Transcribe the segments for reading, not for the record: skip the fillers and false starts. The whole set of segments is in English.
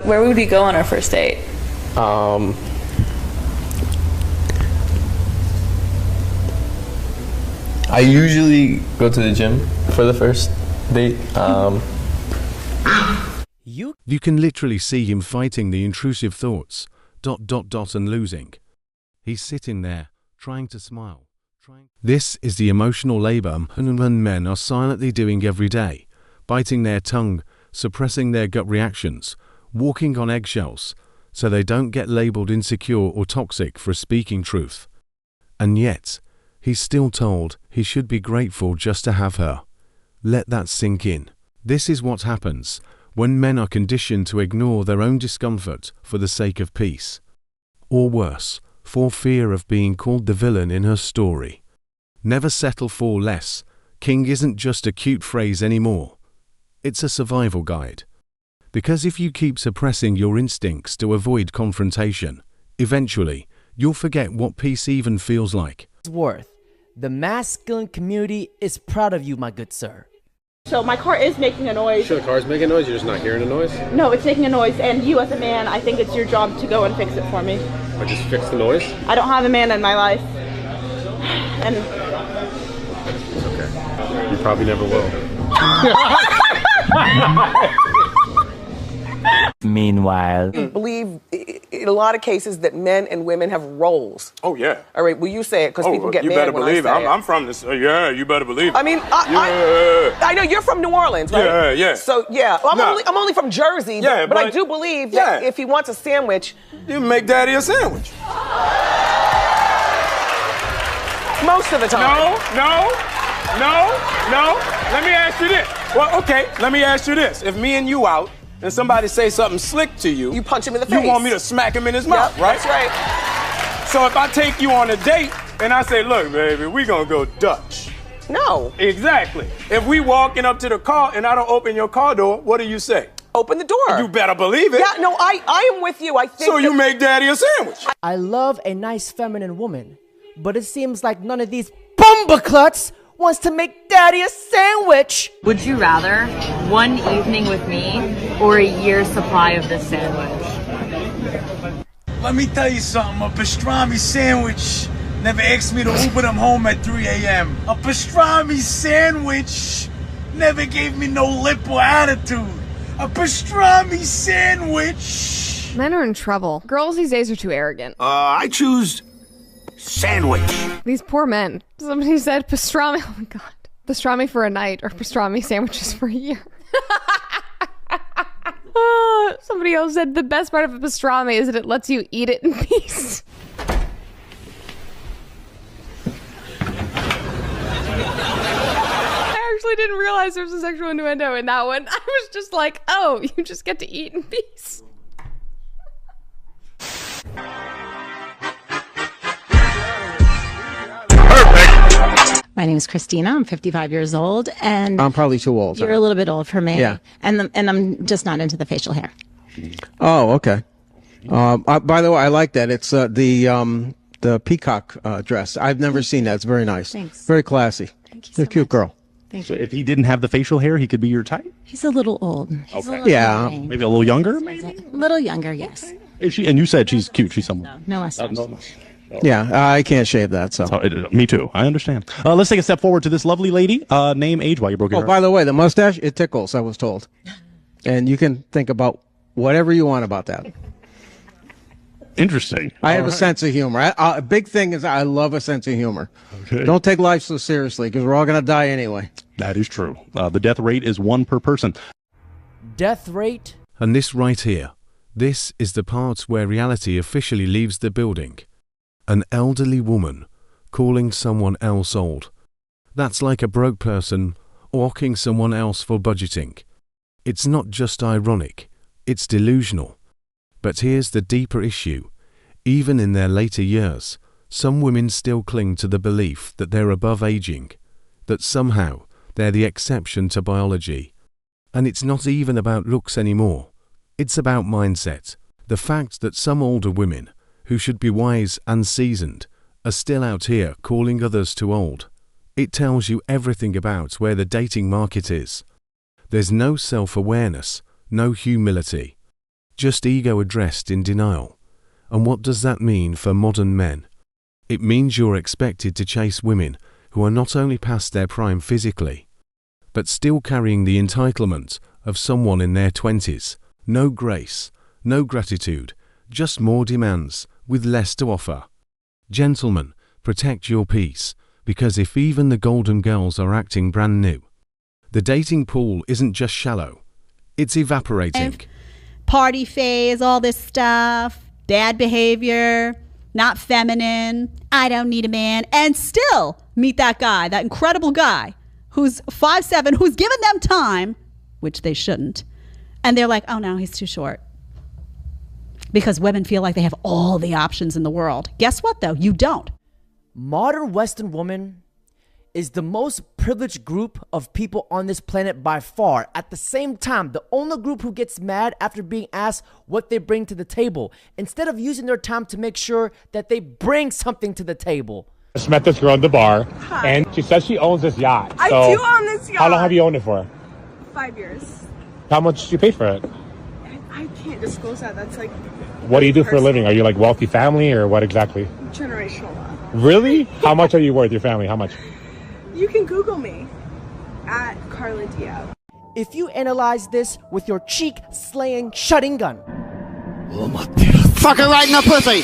Where would we go on our first date? I usually go to the gym for the first date. You can literally see him fighting the intrusive thoughts, and losing. He's sitting there, trying to smile. This is the emotional labor men are silently doing every day, biting their tongue, suppressing their gut reactions, walking on eggshells, so they don't get labeled insecure or toxic for speaking truth. And yet, he's still told he should be grateful just to have her. Let that sink in. This is what happens when men are conditioned to ignore their own discomfort for the sake of peace. Or worse, for fear of being called the villain in her story. Never settle for less. King isn't just a cute phrase anymore. It's a survival guide. Because if you keep suppressing your instincts to avoid confrontation, eventually, you'll forget what peace even feels like. Worth, the masculine community is proud of you, my good sir. So my car is making a noise. Sure, the car's making a noise, you're just not hearing the noise? No, it's making a noise, and you as a man, I think it's your job to go and fix it for me. I just fix the noise? I don't have a man in my life. And it's okay. You probably never will. Meanwhile, I believe in a lot of cases that men and women have roles. Oh, yeah. All right, will you say it? Because people get you mad better when believe I say it. I'm from this. Yeah, you better believe it. I mean, I know you're from New Orleans, right? Yeah, yeah. So, yeah, well, I'm only from Jersey, yeah, but I do believe that if he wants a sandwich... You make daddy a sandwich. Most of the time. No. Let me ask you this. Well, okay, let me ask you this. If me and you out, and somebody say something slick to you... You punch him in the face. You want me to smack him in his mouth, right? That's right. So if I take you on a date, and I say, look, baby, we gonna go Dutch. No. Exactly. If we walking up to the car and I don't open your car door, what do you say? Open the door. You better believe it. Yeah, no, I am with you. I think so you make daddy a sandwich. I love a nice feminine woman, but it seems like none of these bumblecluts wants to make daddy a sandwich. Would you rather one evening with me or a year's supply of this sandwich? Let me tell you something, a pastrami sandwich never asked me to Uber them home at 3 a.m. A pastrami sandwich never gave me no lip or attitude. A pastrami sandwich. Men are in trouble. Girls these days are too arrogant. I choose sandwich. These poor men. Somebody said pastrami. Oh my god. Pastrami for a night or pastrami sandwiches for a year. Somebody else said the best part of a pastrami is that it lets you eat it in peace. I actually didn't realize there was a sexual innuendo in that one. I was just like, oh, you just get to eat in peace. My name is Christina. I'm 55 years old, and I'm probably too old. You're a little bit old for me. Yeah. And I'm just not into the facial hair. Oh, okay. By the way, I like that. It's the peacock dress. I've never seen that. It's very nice. Thanks. Very classy. Thank you You're a cute girl. Thank you. So if he didn't have the facial hair, he could be your type? He's a little old. He's a little Yeah. gray. Maybe a little younger, maybe? A little younger, yes. Is she, and you said she's cute. She's someone. No mustache. Yeah, I can't shave that, so. Me too. I understand. Let's take a step forward to this lovely lady. Name, age, while you broke your Oh, by the way, the mustache, it tickles, I was told. And you can think about whatever you want about that. Interesting. I have a sense of humor. A big thing is I love a sense of humor. Okay. Don't take life so seriously, because we're all going to die anyway. That is true. The death rate is 1 per person. Death rate? And this right here, this is the part where reality officially leaves the building. An elderly woman calling someone else old. That's like a broke person mocking someone else for budgeting. It's not just ironic, it's delusional. But here's the deeper issue. Even in their later years, some women still cling to the belief that they're above aging, that somehow they're the exception to biology. And it's not even about looks anymore. It's about mindset. The fact that some older women, who should be wise and seasoned, are still out here calling others too old. It tells you everything about where the dating market is. There's no self-awareness, no humility. just ego addressed in denial. And what does that mean for modern men? It means you're expected to chase women who are not only past their prime physically, but still carrying the entitlement of someone in their 20s. No grace, no gratitude, just more demands with less to offer. Gentlemen, protect your peace, because if even the golden girls are acting brand new, the dating pool isn't just shallow, it's evaporating. Party phase, all this stuff, dad behavior, not feminine, I don't need a man, and still meet that guy, that incredible guy who's 5'7", who's given them time, which they shouldn't, and they're like, oh no, he's too short. Because women feel like they have all the options in the world. Guess what though? You don't. Modern Western woman is the most privileged group of people on this planet by far. At the same time, the only group who gets mad after being asked what they bring to the table, instead of using their time to make sure that they bring something to the table. I just met this girl at the bar, and she says she owns this yacht. I do own this yacht. How long have you owned it for? 5 years. How much did you pay for it? I can't disclose that. That's like... What do you do for a living? Are you like wealthy family or what exactly? Generational wealth. Really? How much are you worth, your family? How much? You can Google me at Carla Diab. If you analyze this with your cheek-slaying shutting gun. Fuck her right in the pussy!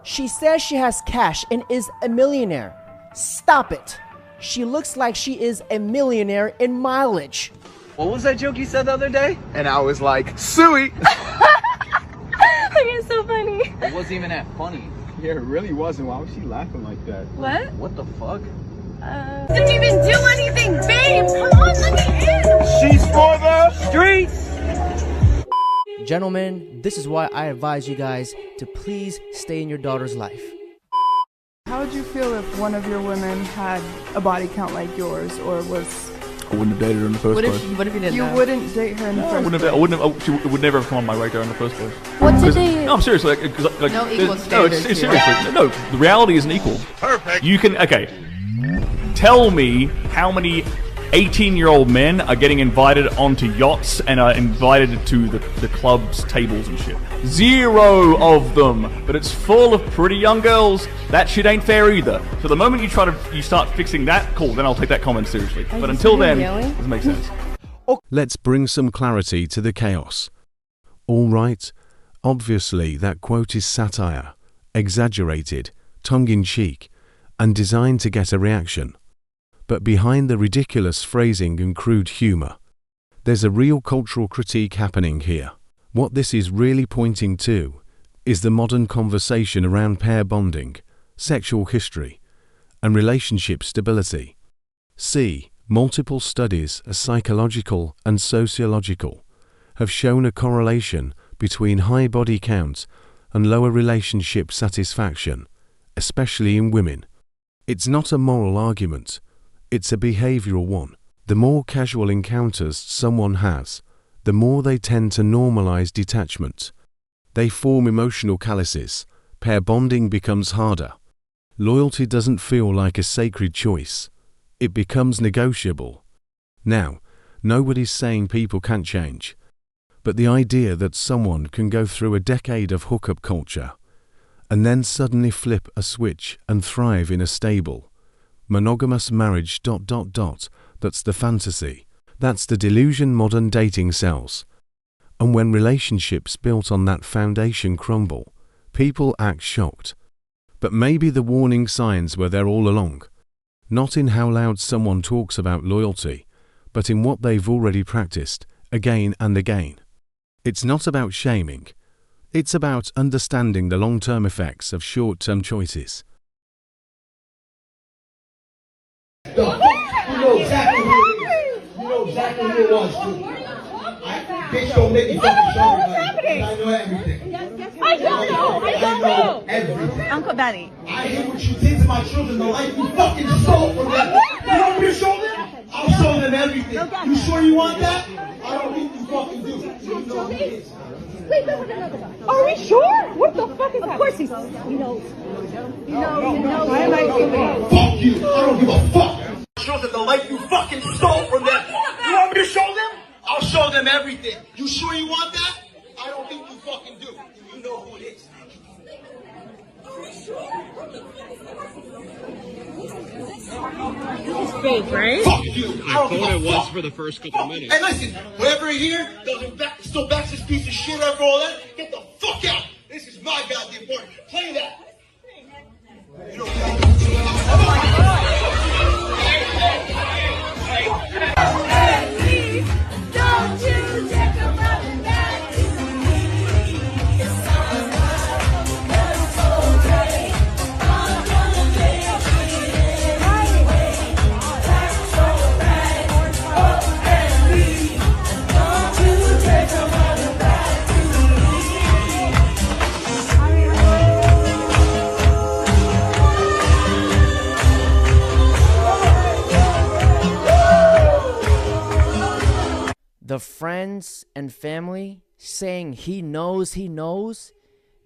She says she has cash and is a millionaire. Stop it. She looks like she is a millionaire in mileage. What was that joke you said the other day? And I was like, Suey! Like, it's so funny. It wasn't even that funny. Yeah, it really wasn't. Why was she laughing like that? What? What the fuck? Didn't even do anything, babe! Come on, let me in! She's for the streets! Gentlemen, this is why I advise you guys to please stay in your daughter's life. How would you feel if one of your women had a body count like yours, or was... I wouldn't have dated her in the first place. What if you didn't know? Wouldn't date her in the first place? She would never have come on my radar in the first place. What did they... No, I'm serious. Like, No equal standards it's here. seriously. No, the reality isn't equal. Perfect. You can, okay. Tell me how many 18-year-old men are getting invited onto yachts and are invited to the club's tables and shit. 0 of them. But it's full of pretty young girls. That shit ain't fair either. So the moment you start fixing that, cool, then I'll take that comment seriously. But until then, it doesn't make sense. Let's bring some clarity to the chaos. All right, obviously that quote is satire, exaggerated, tongue-in-cheek, and designed to get a reaction. But behind the ridiculous phrasing and crude humor, there's a real cultural critique happening here. What this is really pointing to is the modern conversation around pair bonding, sexual history, and relationship stability. See, multiple studies, psychological and sociological, have shown a correlation between high body count and lower relationship satisfaction, especially in women. It's not a moral argument. It's a behavioral one. The more casual encounters someone has, the more they tend to normalize detachment. They form emotional calluses. Pair bonding becomes harder. Loyalty doesn't feel like a sacred choice. It becomes negotiable. Now, nobody's saying people can't change, but the idea that someone can go through a decade of hookup culture and then suddenly flip a switch and thrive in a stable, monogamous marriage ... that's the fantasy. That's the delusion modern dating sells. And when relationships built on that foundation crumble, people act shocked. But maybe the warning signs were there all along. Not in how loud someone talks about loyalty, but in what they've already practiced, again and again. It's not about shaming. It's about understanding the long-term effects of short-term choices. You know exactly who it is. You know exactly who it was, too. Bitch, don't make me fucking show everybody. I know everything. I don't know everything. Uncle Benny. I hate what you did to my children, the life you fucking stole from them. You want me to show them? I'll show them everything. You sure you want that? I don't think you fucking do. You know who it is. Are we sure? What the fuck is that? Of course he knows. Why am I doing? Fuck you. I don't give a fuck. Children, the life you fucking stole from them. You want me to show them? I'll show them everything. You sure you want that? I don't think you fucking do. You know who it is. It's fake, right? Fuck you. I thought it was for the first couple minutes. Hey, listen, whoever here still backs this piece of shit after all that, get the fuck out. This is my goddamn party. Play that. You know Don't you dare come running back to me. It's okay. I'm gonna make it right. That's so right. Oh, and me. Don't you dare come running back to The friends and family saying he knows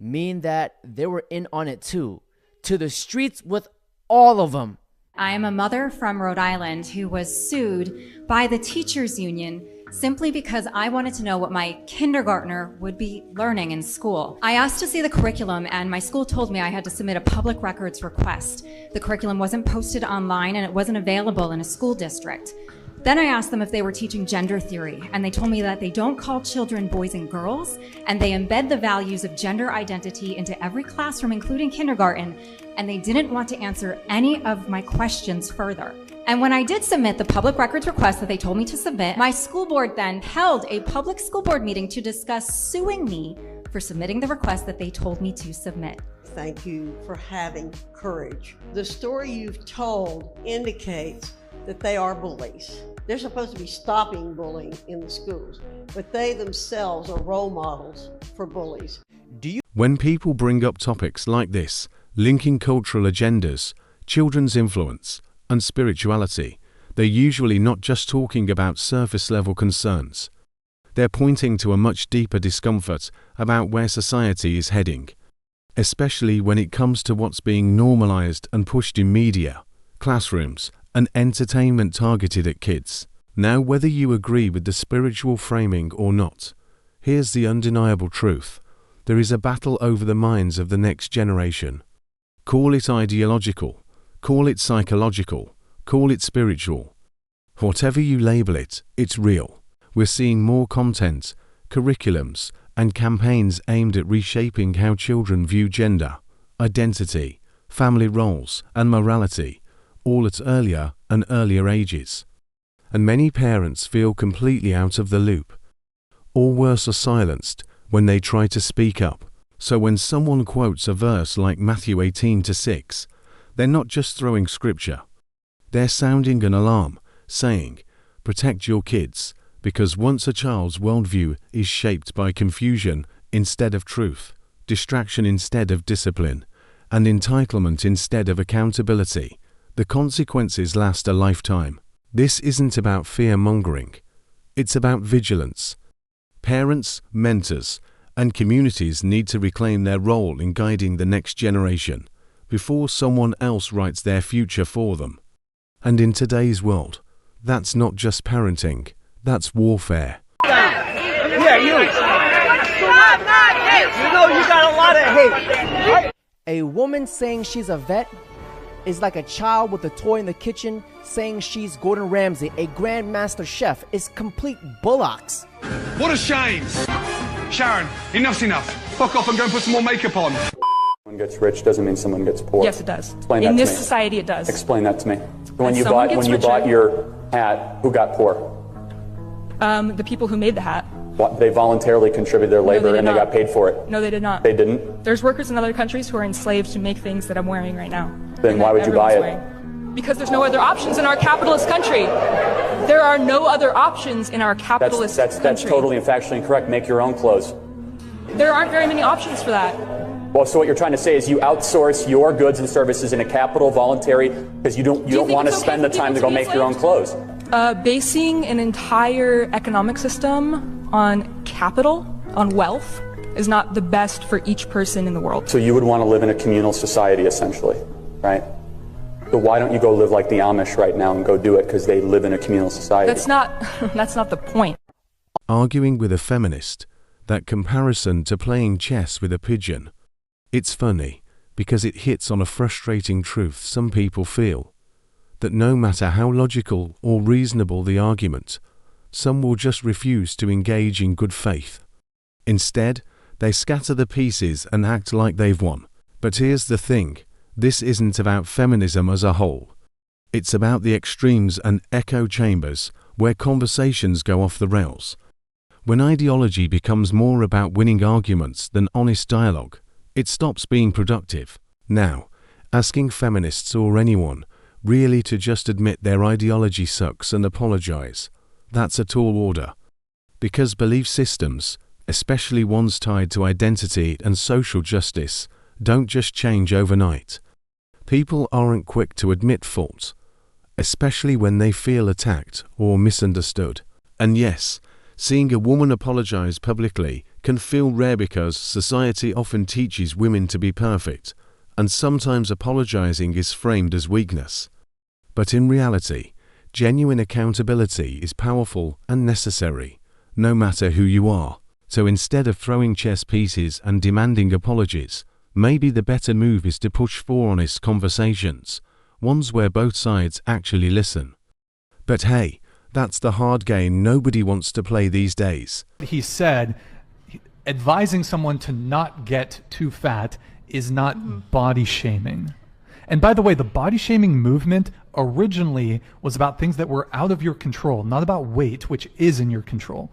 mean that they were in on it too. To the streets with all of them. I am a mother from Rhode Island who was sued by the teachers union simply because I wanted to know what my kindergartner would be learning in school. I asked to see the curriculum and my school told me I had to submit a public records request. The curriculum wasn't posted online and it wasn't available in a school district. Then I asked them if they were teaching gender theory, and they told me that they don't call children boys and girls, and they embed the values of gender identity into every classroom, including kindergarten, and they didn't want to answer any of my questions further. And when I did submit the public records request that they told me to submit, my school board then held a public school board meeting to discuss suing me for submitting the request that they told me to submit. Thank you for having courage. The story you've told indicates that they are bullies. They're supposed to be stopping bullying in the schools, but they themselves are role models for bullies. When people bring up topics like this, linking cultural agendas, children's influence, and spirituality, they're usually not just talking about surface-level concerns. They're pointing to a much deeper discomfort about where society is heading, especially when it comes to what's being normalized and pushed in media, classrooms, and entertainment targeted at kids. Now, whether you agree with the spiritual framing or not, here's the undeniable truth. There is a battle over the minds of the next generation. Call it ideological, call it psychological, call it spiritual. Whatever you label it, it's real. We're seeing more content, curriculums, and campaigns aimed at reshaping how children view gender, identity, family roles, and morality, all at earlier and earlier ages. And many parents feel completely out of the loop, or worse, are silenced when they try to speak up. So when someone quotes a verse like Matthew 18:6, they're not just throwing scripture. They're sounding an alarm, saying, protect your kids, because once a child's worldview is shaped by confusion instead of truth, distraction instead of discipline, and entitlement instead of accountability, the consequences last a lifetime. This isn't about fear-mongering. It's about vigilance. Parents, mentors, and communities need to reclaim their role in guiding the next generation before someone else writes their future for them. And in today's world, that's not just parenting, that's warfare. Yeah, you. You know you got a lot of hate. A woman saying she's a vet is like a child with a toy in the kitchen saying she's Gordon Ramsay, a grandmaster chef. Is complete bullocks. What a shame. Sharon, enough's enough. Fuck off and go and put some more makeup on. Someone gets rich doesn't mean someone gets poor. Yes, it does. Explain in that this to me. society, it does. Explain that to me. When you someone bought gets richer. your hat, who got poor? The people who made the hat. What, they voluntarily contributed their labor did and they not. got paid for it. No, they did not. They didn't? There's workers in other countries who are enslaved to make things that I'm wearing right now. Then and why that would you buy it? everyone's wearing. Because there's no other options in our capitalist country. There are no other options in our capitalist country. That's totally and factually incorrect. Make your own clothes. There aren't very many options for that. Well, so what you're trying to say is you outsource your goods and services in a capital voluntary because you don't want to spend the time to go make your own clothes. Basing an entire economic system on capital, on wealth, is not the best for each person in the world. So you would want to live in a communal society, essentially, right? So why don't you go live like the Amish right now and go do it because they live in a communal society? That's not the point. Arguing with a feminist, that comparison to playing chess with a pigeon. It's funny, because it hits on a frustrating truth some people feel, that no matter how logical or reasonable the argument, some will just refuse to engage in good faith. Instead, they scatter the pieces and act like they've won. But here's the thing, this isn't about feminism as a whole. It's about the extremes and echo chambers where conversations go off the rails. When ideology becomes more about winning arguments than honest dialogue, it stops being productive. Now, asking feminists or anyone really to just admit their ideology sucks and apologize, that's a tall order. Because belief systems, especially ones tied to identity and social justice, don't just change overnight. People aren't quick to admit fault, especially when they feel attacked or misunderstood. And yes, seeing a woman apologize publicly can feel rare because society often teaches women to be perfect, and sometimes apologizing is framed as weakness. But in reality, genuine accountability is powerful and necessary, no matter who you are. So instead of throwing chess pieces and demanding apologies, maybe the better move is to push for honest conversations, ones where both sides actually listen. But hey, that's the hard game nobody wants to play these days. He said, advising someone to not get too fat is not body shaming. And by the way, the body shaming movement originally was about things that were out of your control, not about weight, which is in your control.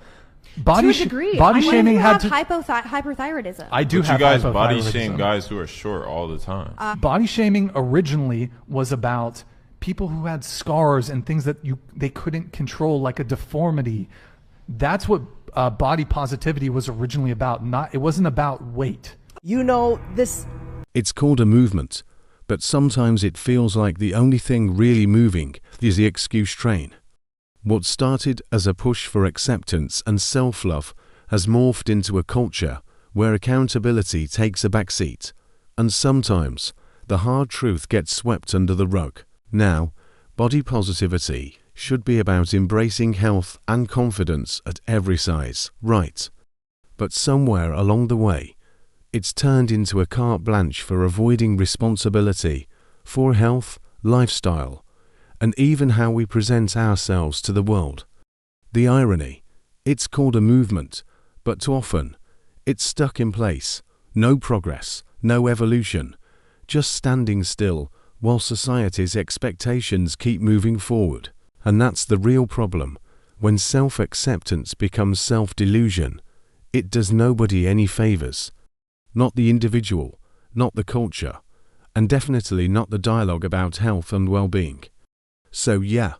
To a degree. Body I shaming had to. Hyperthyroidism. I do But have you guys hypothyroidism. body shame guys who are short all the time. Body shaming originally was about people who had scars and things that they couldn't control, like a deformity. That's what body positivity was originally about. It wasn't about weight. You know, this... It's called a movement, but sometimes it feels like the only thing really moving is the excuse train. What started as a push for acceptance and self-love has morphed into a culture where accountability takes a backseat, and sometimes the hard truth gets swept under the rug. Now, body positivity should be about embracing health and confidence at every size, right? But somewhere along the way, it's turned into a carte blanche for avoiding responsibility for health, lifestyle, and even how we present ourselves to the world. The irony, it's called a movement, but too often, it's stuck in place, no progress, no evolution, just standing still while society's expectations keep moving forward. And that's the real problem. When self-acceptance becomes self-delusion, it does nobody any favors. Not the individual, not the culture, and definitely not the dialogue about health and well-being. So yeah,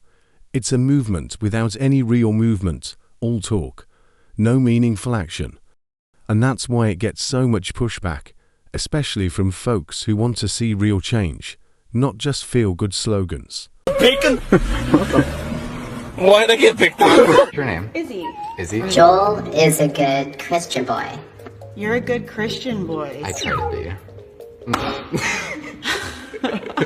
it's a movement without any real movement, all talk, no meaningful action. And that's why it gets so much pushback, especially from folks who want to see real change, not just feel-good slogans. Bacon? Why'd I get picked on? What's your name? Izzy. Izzy? Joel is a good Christian boy. You're a good Christian boy. I try to be.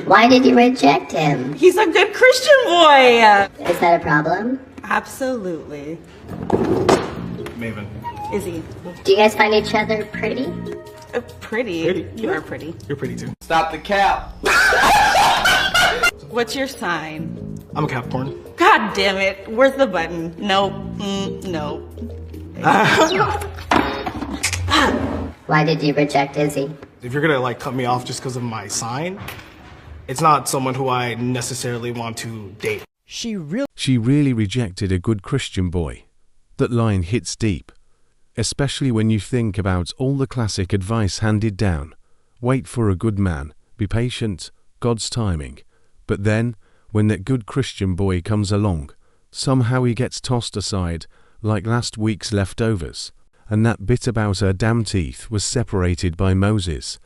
Why did you reject him? He's a good Christian boy! Is that a problem? Absolutely. Maven. Izzy. Do you guys find each other pretty? Pretty? You are pretty. You're pretty too. Stop the cap! What's your sign? I'm a Capricorn. God damn it. Where's the button? Nope. Nope. Why did you reject Izzy? If you're gonna cut me off just because of my sign, it's not someone who I necessarily want to date. She really rejected a good Christian boy. That line hits deep, especially when you think about all the classic advice handed down. Wait for a good man, be patient, God's timing. But then, when that good Christian boy comes along, somehow he gets tossed aside like last week's leftovers, and that bit about her damn teeth was separated by Moses.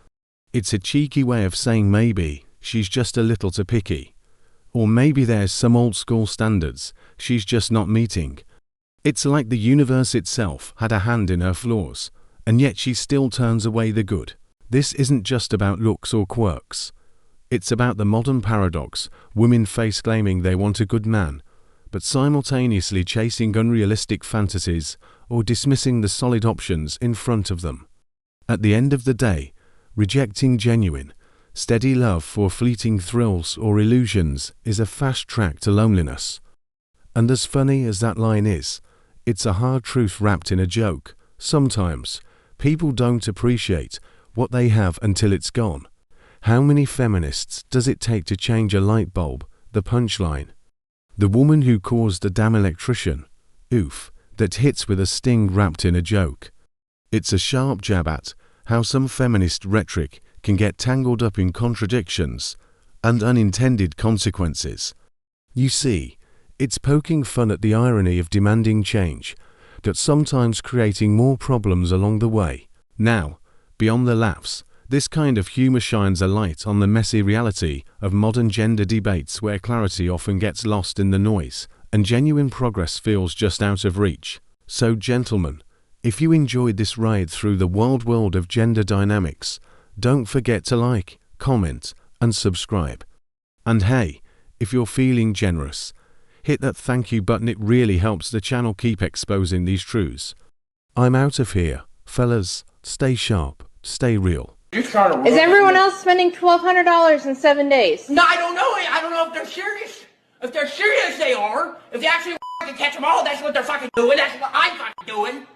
It's a cheeky way of saying maybe she's just a little too picky. Or maybe there's some old school standards she's just not meeting. It's like the universe itself had a hand in her flaws, and yet she still turns away the good. This isn't just about looks or quirks. It's about the modern paradox women face claiming they want a good man, but simultaneously chasing unrealistic fantasies or dismissing the solid options in front of them. At the end of the day, rejecting genuine, steady love for fleeting thrills or illusions is a fast track to loneliness. And as funny as that line is, it's a hard truth wrapped in a joke. Sometimes, people don't appreciate what they have until it's gone. How many feminists does it take to change a light bulb? The punchline. The woman who caused a damn electrician. Oof, that hits with a sting wrapped in a joke. It's a sharp jab at how some feminist rhetoric can get tangled up in contradictions and unintended consequences. You see, it's poking fun at the irony of demanding change, but sometimes creating more problems along the way. Now, beyond the laughs, this kind of humor shines a light on the messy reality of modern gender debates where clarity often gets lost in the noise, and genuine progress feels just out of reach. So gentlemen, if you enjoyed this ride through the wild world of gender dynamics, don't forget to like, comment, and subscribe. And hey, if you're feeling generous, hit that thank you button. It really helps the channel keep exposing these truths. I'm out of here, fellas. Stay sharp, stay real. Is everyone else spending $1,200 in 7 days? No, I don't know. I don't know if they're serious. If they're serious, they are. If they actually can catch them all, that's what they're fucking doing. That's what I'm fucking doing.